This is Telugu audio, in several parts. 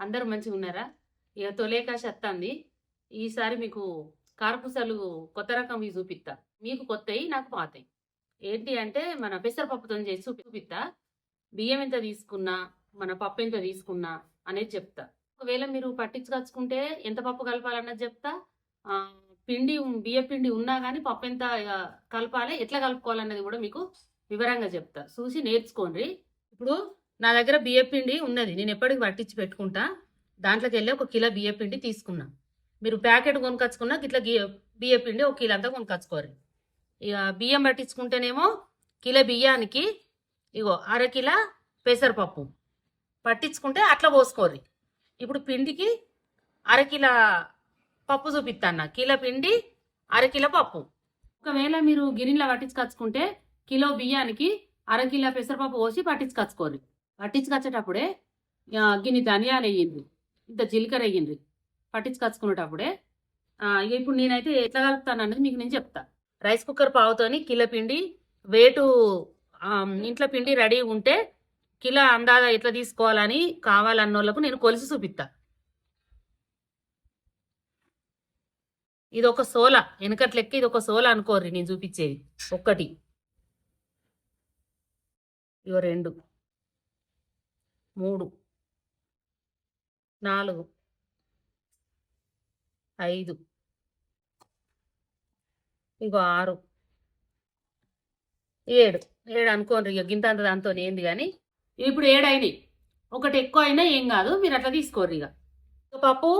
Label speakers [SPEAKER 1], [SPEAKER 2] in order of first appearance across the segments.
[SPEAKER 1] అందరూ మంచిగా ఉన్నారా? ఇక తొలేకాశ వత్తాంది. ఈసారి మీకు కారపూసలు కొత్త రకంవి చూపిత్తా. మీకు కొత్తయి, నాకు పాతయి. ఏంటి అంటే మన పెసరపప్పుతోని చేసి చూపిత్తా. బియ్యం ఎంత తీసుకున్నా, మన పప్పు ఎంత తీసుకున్నా అనేది చెప్తా. ఒకవేళ మీరు పట్టించుకొచ్చుకుంటే ఎంత పప్పు కలపాలన్నది చెప్తా. పిండి బియ్య పిండి ఉన్నా కానీ పప్పు ఎంత కలపాలి, ఎట్లా కలుపుకోవాలన్నది కూడా మీకు వివరంగా చెప్తా. చూసి నేర్చుకోండి. ఇప్పుడు నా దగ్గర బియ్యపిండి ఉన్నది, నేను ఎప్పటికి పట్టించి పెట్టుకుంటా. దాంట్లోకి వెళ్ళి 1 కిలో బియ్యపిండి తీసుకున్నా. మీరు ప్యాకెట్ కొనుకొచ్చుకున్నా ఇట్లా బియ్యపిండి 1 కిలో అంతా కొనుకొచ్చుకోరు. ఇక బియ్యం పట్టించుకుంటేనేమో కిలో బియ్యానికి ఇగో 1/2 కిలో పెసరపప్పు పట్టించుకుంటే అట్లా పోసుకోరు. ఇప్పుడు పిండికి 1/2 కిలో పప్పు చూపిస్తాను. కిలో పిండి 1/2 కిలో పప్పు. ఒకవేళ మీరు గిన్నెలో పట్టించుకొచ్చుకుంటే కిలో బియ్యానికి 1/2 కిలో పెసరపప్పు పోసి పట్టించుకొచ్చుకోరు. పట్టించుకొచ్చేటప్పుడే గిన్ని ధనియాలు వేయండి, ఇంత జీలకర్ర వేయండి పట్టించుకొచ్చుకునేటప్పుడే. ఇక ఇప్పుడు నేనైతే ఎట్లా కలుపుతాను అన్నది మీకు నేను చెప్తా. రైస్ కుక్కర్ పావుతోని కిలో పిండి వేటు ఇంట్లో పిండి రెడీ ఉంటే కిలో అందాజ ఎట్లా తీసుకోవాలని కావాలన్నోళ్ళకు నేను కొలిసి చూపిస్తా. ఇది ఒక సోల, వెనకటి లెక్క ఇది ఒక సోల అనుకోర్రి నేను చూపించేది. 1, 2, 3, 4, 5, 6, 7 అనుకోండి. ఇక గింత అంత దాంతో ఏంది కానీ ఇప్పుడు 7 అయినాయి. 1 ఎక్కువ అయినా ఏం కాదు, మీరు అట్లా తీసుకోర్రు. ఇక పప్పు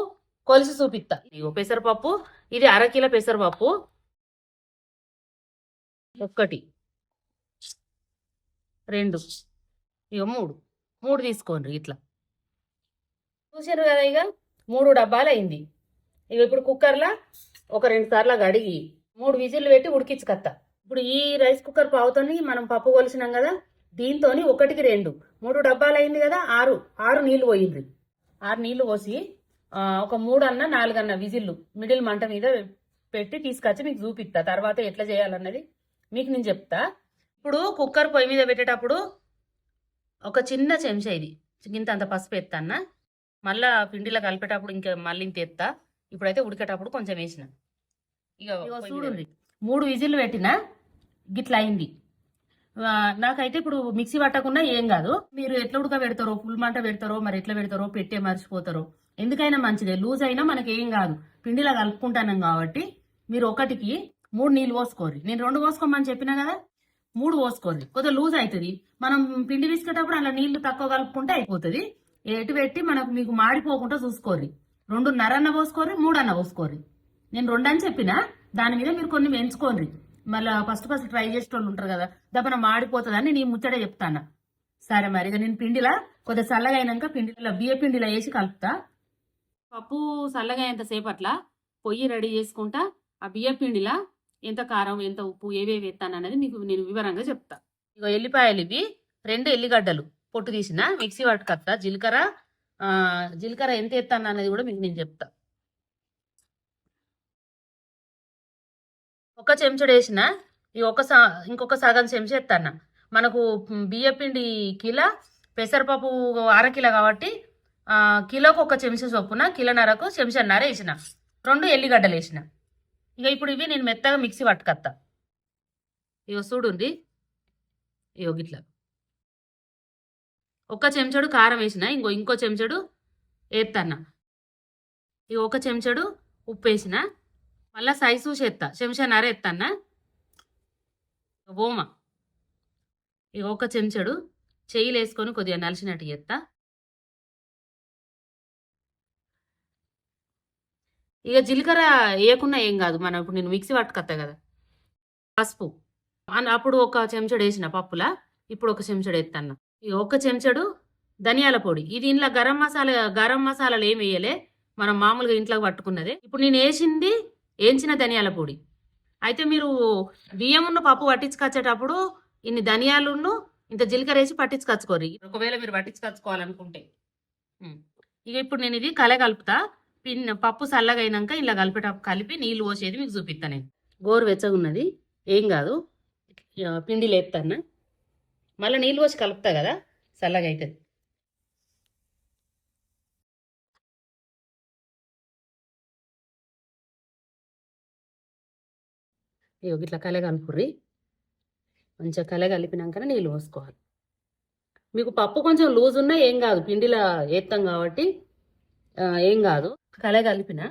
[SPEAKER 1] కొలిసి చూపిస్తా. ఇగో పెసరపప్పు, ఇది 1/2 కిలో పెసరపప్పు. 1, 2, ఇక 3 తీసుకోండి. ఇట్లా చూసారు కదా, ఇక 3 డబ్బాలు అయింది. ఇక ఇప్పుడు కుక్కర్లో 1-2 సార్లు కడిగి 3 విజిల్లు పెట్టి ఉడికించుకత్తా. ఇప్పుడు ఈ రైస్ కుక్కర్ పావుతోని మనం పప్పు కొలిసినాం కదా, దీంతో 1కి 2 3 డబ్బాలు అయింది కదా, 6 నీళ్లు పోయింది. 6 నీళ్లు పోసి ఒక 3 అన్న 4 అన్న విజిల్లు మిడిల్ మంట మీద పెట్టి తీసుకొచ్చి మీకు చూపిస్తా. తర్వాత ఎట్లా చేయాలన్నది మీకు నేను చెప్తా. ఇప్పుడు కుక్కర్ పొయ్యి మీద పెట్టేటప్పుడు ఒక చిన్న చెంచా ఇది ఇంత అంత పసుపు ఎత్తాన్న, మళ్ళా పిండిలో కలిపేటప్పుడు ఇంకా మళ్ళీ ఇంత ఎత్తా. ఇప్పుడైతే ఉడికేటప్పుడు కొంచెం వేసిన. ఇక చూడండి 3 విజిల్లు పెట్టినా గిట్లా అయింది. నాకైతే ఇప్పుడు మిక్సీ పట్టకుండా ఏం కాదు. మీరు ఎట్లా ఉడక పెడతారో, ఫుల్ మంట పెడతారో, మరి ఎట్లా పెడతారో పెట్టే మర్చిపోతారో. ఎందుకైనా మంచిదే, లూజ్ అయినా మనకి ఏం కాదు, పిండిలా కలుపుకుంటాను కాబట్టి. మీరు 1కి 3 నీళ్ళు పోసుకోరు. నేను 2 పోసుకోమని చెప్పినా కదా, 3 పోసుకోరు. కొద్దిగా లూజ్ అవుతుంది. మనం పిండి విసుకేటప్పుడు అలా నీళ్లు తక్కువ కలుపుకుంటే అయిపోతుంది. ఎటు పెట్టి మనకు మీకు మాడిపోకుండా చూసుకోరు. 2.5 అన్న పోసుకోరు, 3 అన్న పోసుకోరు. నేను 2 అని చెప్పినా, దాని మీద మీరు కొన్ని పెంచుకోండి. మళ్ళీ ఫస్ట్ ట్రై చేసేటోళ్ళు ఉంటారు కదా, దప్పన మాడిపోతుందని నేను ముచ్చటే చెప్తాను. సరే మరి ఇక నేను పిండిలా కొద్దిగా చల్లగా అయినాక పిండిలో బియ్య పిండిలో వేసి కలుపుతా. పప్పు చల్లగా అయ్యేంతసేపు అట్లా పొయ్యి రెడీ చేసుకుంటా. ఆ బియ్య పిండిలా ఎంత కారం, ఎంత ఉప్పు, ఏవేవి ఎత్తాను అనేది మీకు నేను వివరంగా చెప్తా. ఇక ఎల్లిపాయలు ఇవి 2 ఎల్లిగడ్డలు పొట్టు తీసిన మిక్సీ పట్టుకత్తా. జీలకర్ర ఎంత ఎత్తాను అనేది కూడా మీకు నేను చెప్తా. 1 చెంచాడు వేసిన. ఇంకొక సగం చెంచా ఎత్తాను. మనకు బియ్యపిండి కిలో, పెసరపప్పు 1/2 కిలో కాబట్టి కిలోకి 1 చెంచా చొప్పున, కిలోన్నరకు చెంచాన్నర వేసిన. 2 ఎల్లిగడ్డలు వేసిన. ఇక ఇప్పుడు ఇవి నేను మెత్తగా మిక్సీ పట్టుకత్తా. ఇక చూడుంది, ఇగో గిట్లా 1 చెంచాడు కారం వేసిన. ఇంకో చెంచాడు వేస్తాన్న. ఇక 1 చెంచాడు ఉప్పు వేసిన. మళ్ళీ సైజు చేస్తా, చెంచాన్నర ఎత్తన్నా. ఓమ ఇక 1 చెంచాడు చెయ్యిలు వేసుకొని కొద్దిగా నలిచినట్టు చేస్తా. ఇక జీలకర్ర వేయకున్నా ఏం కాదు, మనం ఇప్పుడు నేను మిక్సీ పట్టుకొస్తా కదా. పసుపు అప్పుడు 1 చెంచాడు వేసిన పప్పులా, ఇప్పుడు 1 చెంచాడు ఎత్తన్నా. ఇక 1 చెంచాడు ధనియాల పొడి. ఇది ఇంట్లో గరం మసాలాలు ఏమి వేయలే, మనం మామూలుగా ఇంట్లో పట్టుకున్నదే. ఇప్పుడు నేను వేయించిన ధనియాల పొడి. అయితే మీరు బియ్యమున్న పప్పు పట్టించుకొచ్చేటప్పుడు ఇన్ని ధనియాలును ఇంత జీలకర్ర వేసి పట్టించుకొచ్చుకోరు, ఒకవేళ మీరు పట్టించుకొచ్చుకోవాలనుకుంటే. ఇక ఇప్పుడు నేను ఇది కలుపుతా. పప్పు చల్లగా అయినాక ఇలా కలిపి నీళ్ళు పోసేది మీకు చూపిస్తా. నేను గోరు వెచ్చగా ఉన్నది, ఏం కాదు. పిండి లేపుతాను, మళ్ళీ నీళ్ళు పోసి కలుపుతా కదా, చల్లగా అవుతుంది. ఇగో ఇట్లా కలగలుపుర్రి. మంచిగా కలగలిపినాకనే నీళ్ళు పోసుకోవాలి. మీకు పప్పు కొంచెం లూజ్ ఉన్నా ఏం కాదు, పిండిలా ఏత్తాం కాబట్టి ఏం కాదు. కలగలిపిన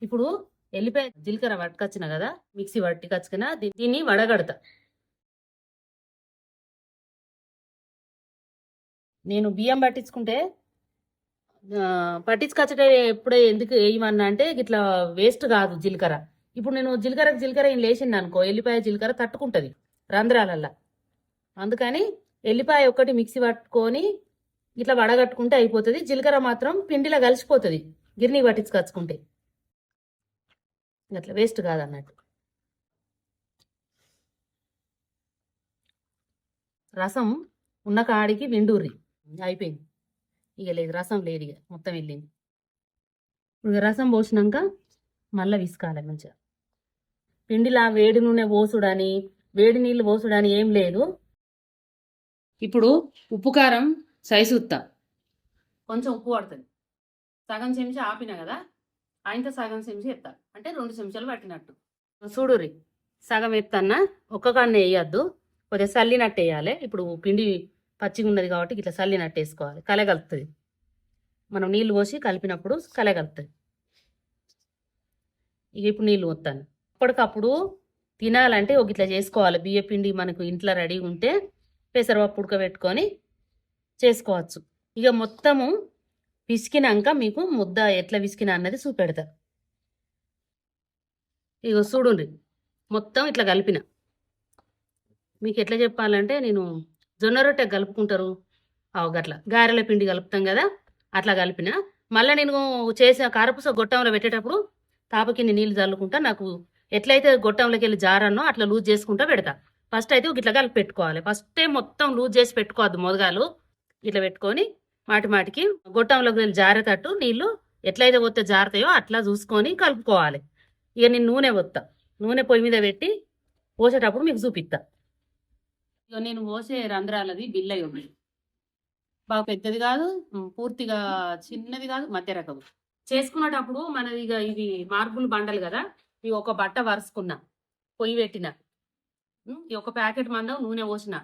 [SPEAKER 1] ఇప్పుడు ఎల్లిపాయ జీలకర్ర పట్టుకొచ్చిన కదా, మిక్సీ పట్టుకొచ్చుకున్న దీన్ని వడగడతా. నేను బియ్యం పట్టించుకుంటే పట్టించుకొచ్చటే ఎప్పుడే ఎందుకు వేయమన్నా అంటే ఇట్లా వేస్ట్ కాదు జీలకర్ర. ఇప్పుడు నేను జీలకర్ర ఏం లేచింది అనుకో, ఎల్లిపాయ జీలకర్ర తట్టుకుంటుంది రంధ్రాలల్లా. అందుకని ఎల్లిపాయ ఒకటి మిక్సీ పట్టుకొని ఇట్లా వడగట్టుకుంటే అయిపోతుంది. జీలకర్ర మాత్రం పిండిలో కలిసిపోతుంది గిర్నీ పట్టించుకొచ్చుకుంటే. అట్లా వేస్ట్ కాదన్నట్టు. రసం ఉన్న కాడికి విండూరి అయిపోయింది. ఇక లేదు, రసం లేదు, ఇక మొత్తం వెళ్ళింది. ఇప్పుడు రసం పోసినాక మళ్ళీ విసుకాలి మంచిగా. పిండిలా వేడి నూనె పోసుడని వేడి నీళ్ళు పోసుడని ఏం లేదు. ఇప్పుడు ఉప్పు కారం సైజు ఉత్తా కొంచెం ఉప్పు పడుతుంది. సగం చెంచా ఆపిన కదా, ఆయనతో సగం చెంచా ఎత్తా, అంటే 2 చెంచాలు పట్టినట్టు. చూడుర్రి, సగం ఎత్తన్నా ఒక్క కాన్నే వేయద్దు, కొద్దిగా సల్లినట్టు వేయాలి. ఇప్పుడు పిండి పచ్చిగా ఉన్నది కాబట్టి ఇట్లా సల్లినట్టు వేసుకోవాలి. కలగలుపుతుంది, మనం నీళ్ళు పోసి కలిపినప్పుడు కలగలుపుతుంది. ఇక ఇప్పుడు నీళ్ళు పోతాను. అప్పటికప్పుడు తినాలంటే ఒక ఇట్లా చేసుకోవాలి. బియ్య పిండి మనకు ఇంట్లో రెడీ ఉంటే పెసరపప్పు ఉడకబెట్టుకొని చేసుకోవచ్చు. ఇక మొత్తము పిసికినాక మీకు ముద్ద ఎట్లా పిసికినా అన్నది చూపెడతా. ఇక చూడుండ్రి, మొత్తం ఇట్లా కలిపిన. మీకు ఎట్లా చెప్పాలంటే, నేను జొన్న రొట్టె కలుపుకుంటారు గట్ల గారెల పిండి కలుపుతాం కదా, అట్లా కలిపిన. మళ్ళీ నేను చేసే కారపూస గొట్టంలో పెట్టేటప్పుడు తాపకిన్ని నీళ్ళు చల్లుకుంటా. నాకు ఎట్లయితే గొట్టంలోకి వెళ్ళి జారన్నో అట్లా లూజ్ చేసుకుంటా పెడతా. ఫస్ట్ అయితే ఇట్లా కలిపి పెట్టుకోవాలి. ఫస్టే మొత్తం లూజ్ చేసి పెట్టుకోవద్దు, మొదగాలు ఇట్లా పెట్టుకొని మాటికి గొట్టంలోకి వెళ్ళి జారేటట్టు నీళ్ళు ఎట్లయితే పోతే జారుతాయో అట్లా చూసుకొని కలుపుకోవాలి. ఇక నేను నూనె పోతా, నూనె పొయ్యి మీద పెట్టి పోసేటప్పుడు మీకు చూపిస్తా. ఇక నేను పోసే రంధ్రాలది బిల్ల ఉంది, బాగా పెద్దది కాదు, పూర్తిగా చిన్నది కాదు, మధ్య రకం. చేసుకునేటప్పుడు మనది ఇక ఇవి మార్బుల్ బండలు కదా, ఇవి ఒక బట్ట వరుసుకున్నా, పొయ్యి పెట్టిన, ఈ ఒక ప్యాకెట్ మందం నూనె పోసిన.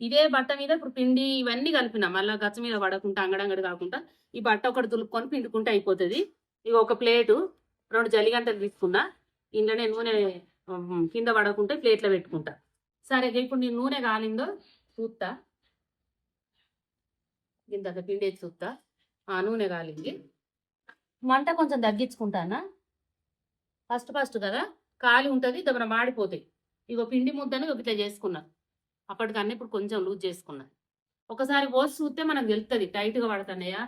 [SPEAKER 1] ఇదే బట్ట మీద ఇప్పుడు పిండి ఇవన్నీ కలిపిన, మళ్ళీ గచ్చ మీద పడకుండా అంగడంగడి కాకుండా ఈ బట్ట ఒకటి దులుపుకొని పిండుకుంటే అయిపోతుంది. ఇక ఒక ప్లేటు 2 జలిగంటలు తీసుకున్నా, ఇంట్లోనే నూనె కింద పడకుంటే ప్లేట్లో పెట్టుకుంటా. సరే, ఇప్పుడు నేను నూనె కాలిందో చూస్తా, ఇంత పిండి వేసి చూస్తా. నూనె కాలింది. మంట కొంచెం తగ్గించుకుంటానా, ఫస్ట్ కదా కాలి ఉంటుంది, దబ్బన మాడిపోతాయి. ఇగో పిండి ముద్దను ఇట్లా చేసుకున్నా, అప్పటికన్నా ఇప్పుడు కొంచెం లూజ్ చేసుకున్నా. ఒకసారి పోసి చూస్తే మనకు తెలుస్తుంది టైట్గా పడుతున్నాయా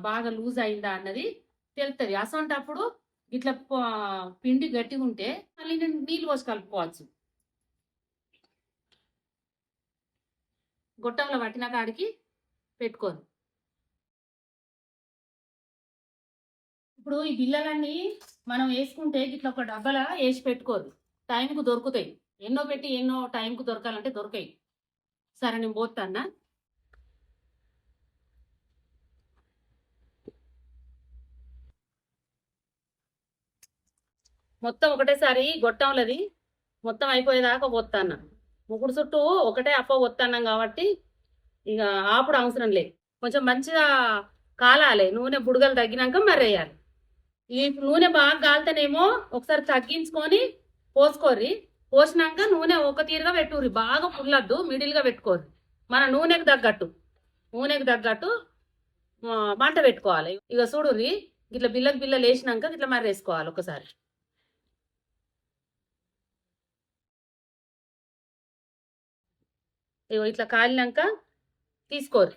[SPEAKER 1] బాగా లూజ్ అయిందా అన్నది తెలుస్తుంది. అసంటప్పుడు ఇట్లా పిండి గట్టిగా ఉంటే మళ్ళీ నీళ్ళు పోసి కలుపుకోవచ్చు. గొట్టంలో పట్టిన కాడికి పెట్టుకోను. ఇప్పుడు ఈ బిళ్ళలన్నీ మనం వేసుకుంటే ఇట్లా ఒక డబ్బలా వేసి పెట్టుకోరు, టైంకు దొరుకుతాయి. ఎన్నో పెట్టి ఎన్నో టైంకు దొరకాలంటే దొరకాయి. సరే, నేను పోతానా. మొత్తం ఒకటేసారి గొట్టంలది మొత్తం అయిపోయేదాకా పోతాన్నా. ముగ్గురు చుట్టూ ఒకటే అప్ప పోతున్నాం కాబట్టి ఇక ఆపుడు అవసరం లేదు. కొంచెం మంచిగా కాలాలి, నూనె బుడగలు తగ్గినాక మర్రేయాలి. ఈ నూనె బాగా కాలితేనేమో ఒకసారి తగ్గించుకొని పోసుకోర్రి. పోసినాక నూనె ఒక తీరుగా పెట్టుర్రి, బాగా పుల్లద్దు, మిడిల్గా పెట్టుకోర్రి. మన నూనెకు తగ్గట్టు మంట పెట్టుకోవాలి. ఇక చూడుర్రి, ఇట్లా బిల్లలు వేసినాక ఇట్లా మర్రేసుకోవాలి ఒకసారి. ఇగో ఇట్లా కాలినాక తీసుకోరు,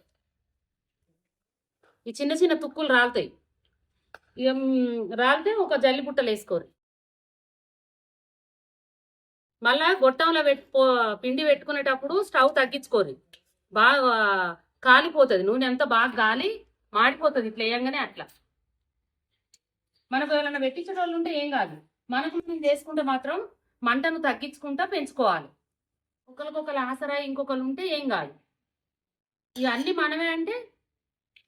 [SPEAKER 1] ఈ చిన్న చిన్న తుక్కులు రాలుతాయి. ఇక రాలితే ఒక జల్లి బుట్టలు వేసుకోరు. మళ్ళా గొట్టంలో పిండి పెట్టుకునేటప్పుడు స్టవ్ తగ్గించుకోరు, బాగా కాలిపోతుంది. నూనె అంతా బాగా గాలి మాడిపోతుంది ఇట్లా వేయంగానే. అట్లా మనకు ఎవరైనా పెట్టించే వాళ్ళు ఉంటే ఏం కాదు, మనకు మనం చేసుకుంటే మాత్రం మంటను తగ్గించుకుంటా పెంచుకోవాలి. ఒకరికొకరు ఆసరా ఇంకొకరు ఉంటే ఏం కాదు. ఇక అన్ని మనమే అంటే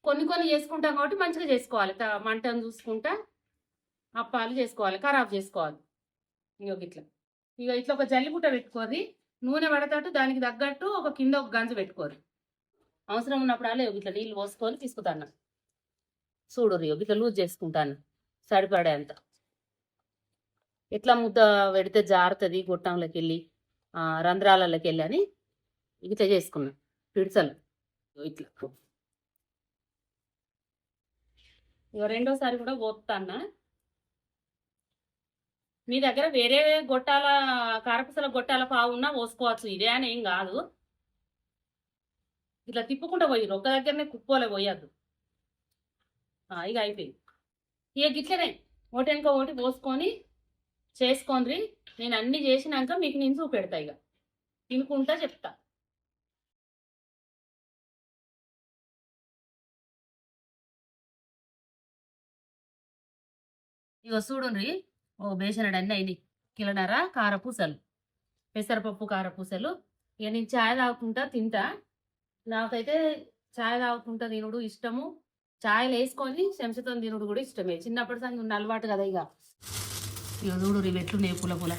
[SPEAKER 1] కొన్ని చేసుకుంటాం కాబట్టి మంచిగా చేసుకోవాలి, మంటను చూసుకుంటా అప్పాలు చేసుకోవాలి, ఖరాబ్ చేసుకోవాలి. ఇంకొక ఇట్లా ఇక ఇట్లా ఒక జల్లిపుట్ట పెట్టుకోరి, నూనె పడతట్టు దానికి తగ్గట్టు ఒక కింద ఒక గంజు పెట్టుకోరి. అవసరం ఉన్నప్పుడు ఇట్లా నీళ్ళు పోసుకొని తీసుకుంటాను. చూడు ఇట్లా లూజ్ చేసుకుంటాను సరిపడే అంత. ఎట్లా ముద్ద పెడితే జారుతుంది గొట్టంలోకి వెళ్ళి రంధ్రాలలోకి వెళ్ళి అని ఇట్లా చేసుకున్నా పిడిసలు ఇట్లా. ఇక రెండోసారి కూడా పోతాన్న. మీ దగ్గర వేరే గొట్టాల కారపూసల గొట్టాల పావు ఉన్నా పోసుకోవచ్చు, ఇదే అని ఏం కాదు. ఇట్లా తిప్పుకుంటూ పోయిర్రు, ఒక దగ్గరనే కుప్పోలే పోయద్దు. ఇక అయిపోయింది. ఇక గిట్లనే ఒకటి వెనుక ఒకటి పోసుకొని చేసుకోండి. నేను అన్ని చేసినాక మీకు నేను చూపెడతా, ఇక తినుకుంటా చెప్తా. ఇక చూడండి, ఓ బేసనడు అన్నీ అయినాయి. కిలోన్నర కారపూసలు, పెసరపప్పు కారపూసలు. ఇక నేను ఛాయ్ తాగుకుంటా తింటా. నాకైతే ఛాయ్ తాగుకుంటా తినుడు ఇష్టము, ఛాయలు వేసుకొని చెంచతో తినుడు కూడా ఇష్టమే. చిన్నప్పటి సంగతి ఉన్న అలవాటు కదా. ఇక చూడు ఇవి ఎట్లున్నాయి పుల పుల.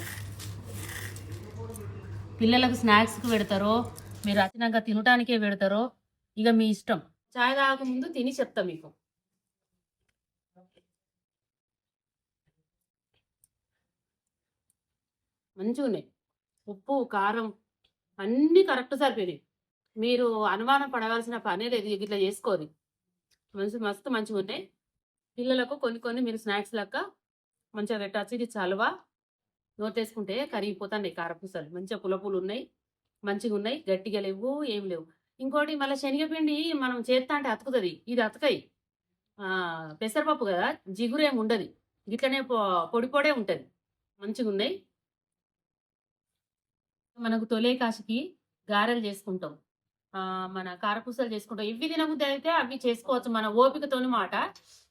[SPEAKER 1] పిల్లలకు స్నాక్స్కి పెడతారో మీరు వచ్చినాక తినటానికే పెడతారో ఇక మీ ఇష్టం. ఛాయ్ తాగకముందు తిని చెప్తా మీకు. మంచిగా ఉన్నాయి, ఉప్పు కారం అన్నీ కరెక్ట్ సరిపోయినాయి. మీరు అనుమానం పడవలసిన పనే లేదు, ఇట్లా చేసుకోరు. మస్తు మంచిగా ఉన్నాయి. పిల్లలకు కొన్ని కొన్ని మీరు స్నాక్స్ లెక్క మంచిగా పెట్టచ్చు. ఇది చలువ, నోటేసుకుంటే కరిగిపోతాయి కారపూసలు. మంచిగా పులపులు ఉన్నాయి, మంచిగా ఉన్నాయి, గట్టిగా లేవు, ఏం లేవు. ఇంకోటి మళ్ళీ శనగపిండి మనం చేస్తా అంటే అతుకుతుంది, ఇది అతకాయి. పెసరపప్పు కదా, జిగురు ఏమి ఉండదు, ఇట్లనే పొడి పొడే ఉంటుంది. మంచిగా ఉన్నాయి. మనకు తొలే కాశికి గారెలు చేసుకుంటాం, మన కారపూసలు చేసుకుంటాం. ఇవి తినబుద్ధి అయితే అవి చేసుకోవచ్చు మన ఓపికతోని మాట.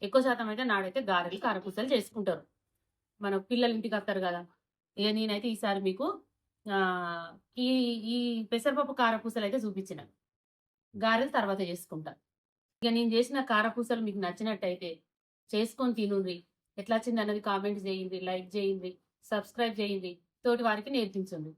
[SPEAKER 1] ఎక్కువ శాతం అయితే నాడైతే గారెలు కారపూసలు చేసుకుంటారు. మన పిల్లలు ఇంటికి వస్తారు కదా. ఇక నేనైతే ఈసారి మీకు ఈ ఈ పెసరపప్పు కారపూసలు అయితే చూపించిన, గారెలు తర్వాత చేసుకుంటా. ఇక నేను చేసిన కారపూసలు మీకు నచ్చినట్టయితే చేసుకొని తినుండ్రి. ఎట్లా వచ్చింది అన్నది కామెంట్ చేయండి, లైక్ చేయండి, సబ్స్క్రైబ్ చేయండి, తోటి వారికి నేర్పించండి.